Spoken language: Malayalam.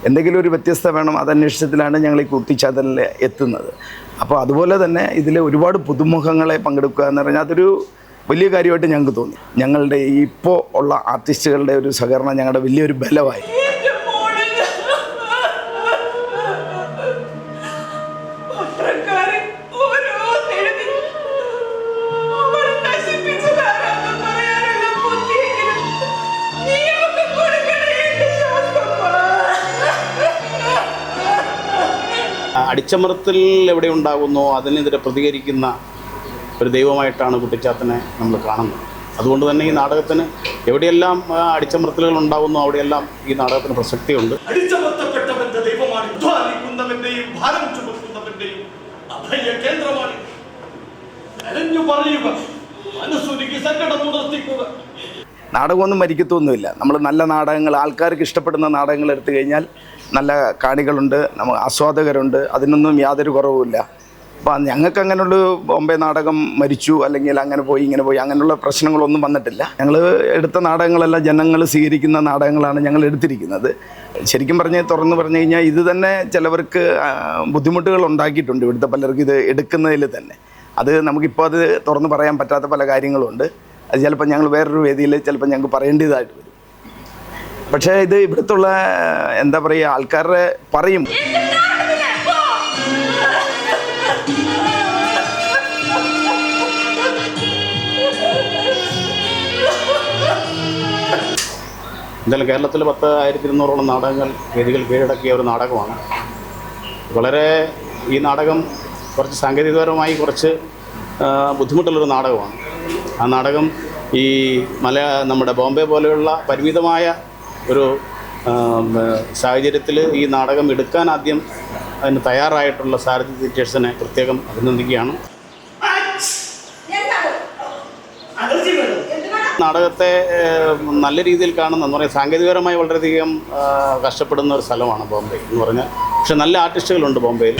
എന്തെങ്കിലും ഒരു വ്യത്യസ്തത വേണം, അതന്വേഷണത്തിലാണ് ഞങ്ങൾ ഈ കുട്ടിച്ചാത്തലിൽ എത്തുന്നത്. അപ്പോൾ അതുപോലെ തന്നെ ഇതിൽ ഒരുപാട് പുതുമുഖങ്ങളെ പങ്കെടുക്കുക എന്ന് പറഞ്ഞാൽ അതൊരു വലിയ കാര്യമായിട്ട് ഞങ്ങൾക്ക് തോന്നി. ഞങ്ങളുടെ ഇപ്പോൾ ഉള്ള ആർട്ടിസ്റ്റുകളുടെ ഒരു സഹകരണം ഞങ്ങളുടെ വലിയൊരു ബലമായി. അടിച്ചമർത്തൽ എവിടെ ഉണ്ടാകുന്നോ അതിനെതിരെ പ്രതികരിക്കുന്ന ഒരു ദൈവമായിട്ടാണ് കുട്ടിച്ചാത്തനെ നമ്മൾ കാണുന്നത്. അതുകൊണ്ട് തന്നെ ഈ നാടകത്തിന് എവിടെയെല്ലാം അടിച്ചമർത്തലുകൾ ഉണ്ടാകുന്നു അവിടെയെല്ലാം ഈ നാടകത്തിന് പ്രസക്തിയുണ്ട്. അടിച്ചമർത്തപ്പെട്ടവന്റെ ദൈവമാണ്, ധ്വാനിക്കുന്നവന്റെയും ഭാരം ചുമക്കുന്നവന്റെയും അഭയ കേന്ദ്രമാണ്. കരഞ്ഞു പറയുക, മനസ്സുരുക്കി സങ്കടം ഉണർത്തിക്കുക. നാടകമൊന്നും മരിക്കത്തൊന്നുമില്ല. നമ്മൾ നല്ല നാടകങ്ങൾ, ആൾക്കാർക്ക് ഇഷ്ടപ്പെടുന്ന നാടകങ്ങൾ എടുത്തു കഴിഞ്ഞാൽ നല്ല കാണികളുണ്ട്, ആസ്വാദകരുണ്ട്, അതിനൊന്നും യാതൊരു കുറവുമില്ല. അപ്പോൾ ഞങ്ങൾക്ക് അങ്ങനെയുള്ള ബോംബെ നാടകം മരിച്ചു അല്ലെങ്കിൽ അങ്ങനെ പോയി ഇങ്ങനെ പോയി അങ്ങനെയുള്ള പ്രശ്നങ്ങളൊന്നും വന്നിട്ടില്ല. ഞങ്ങൾ എടുത്ത നാടകങ്ങളെല്ലാം ജനങ്ങൾ സ്വീകരിക്കുന്ന നാടകങ്ങളാണ് ഞങ്ങൾ എടുത്തിരിക്കുന്നത്. ശരിക്കും തുറന്ന് പറഞ്ഞു കഴിഞ്ഞാൽ ഇത് തന്നെ ചിലവർക്ക് ബുദ്ധിമുട്ടുകൾ ഉണ്ടാക്കിയിട്ടുണ്ട്. ഇവിടുത്തെ പലർക്കും ഇത് എടുക്കുന്നതിൽ തന്നെ അത് നമുക്കിപ്പോൾ അത് തുറന്ന് പറയാൻ പറ്റാത്ത പല കാര്യങ്ങളുണ്ട്. അത് ചിലപ്പോൾ ഞങ്ങൾ വേറൊരു വേദിയിൽ ചിലപ്പോൾ ഞങ്ങൾക്ക് പറയേണ്ടതായിട്ട് വരും. പക്ഷേ ഇത് ഇവിടുത്തുള്ള എന്താ പറയുക, ആൾക്കാരുടെ പറയും എന്തായാലും കേരളത്തിൽ 10,200ഓളം നാടകങ്ങൾ വേദികൾ കീഴടക്കിയ ഒരു നാടകമാണ്. വളരെ ഈ നാടകം കുറച്ച് സാങ്കേതികപരമായി കുറച്ച് ബുദ്ധിമുട്ടുള്ളൊരു നാടകമാണ്. ആ നാടകം ഈ നമ്മുടെ ബോംബെ പോലെയുള്ള പരിമിതമായ ഒരു സാഹചര്യത്തിൽ ഈ നാടകം എടുക്കാൻ ആദ്യം അതിന് തയ്യാറായിട്ടുള്ള സാരഥി തിയേറ്റേഴ്സിനെ പ്രത്യേകം അഭിനന്ദിക്കുകയാണ്. നാടകത്തെ നല്ല രീതിയിൽ കാണുന്ന എന്ന് പറയുക സാങ്കേതികപരമായി വളരെയധികം കഷ്ടപ്പെടുന്ന ഒരു സ്ഥലമാണ് ബോംബെ എന്ന് പറഞ്ഞാൽ. പക്ഷെ നല്ല ആർട്ടിസ്റ്റുകളുണ്ട് ബോംബെയിൽ.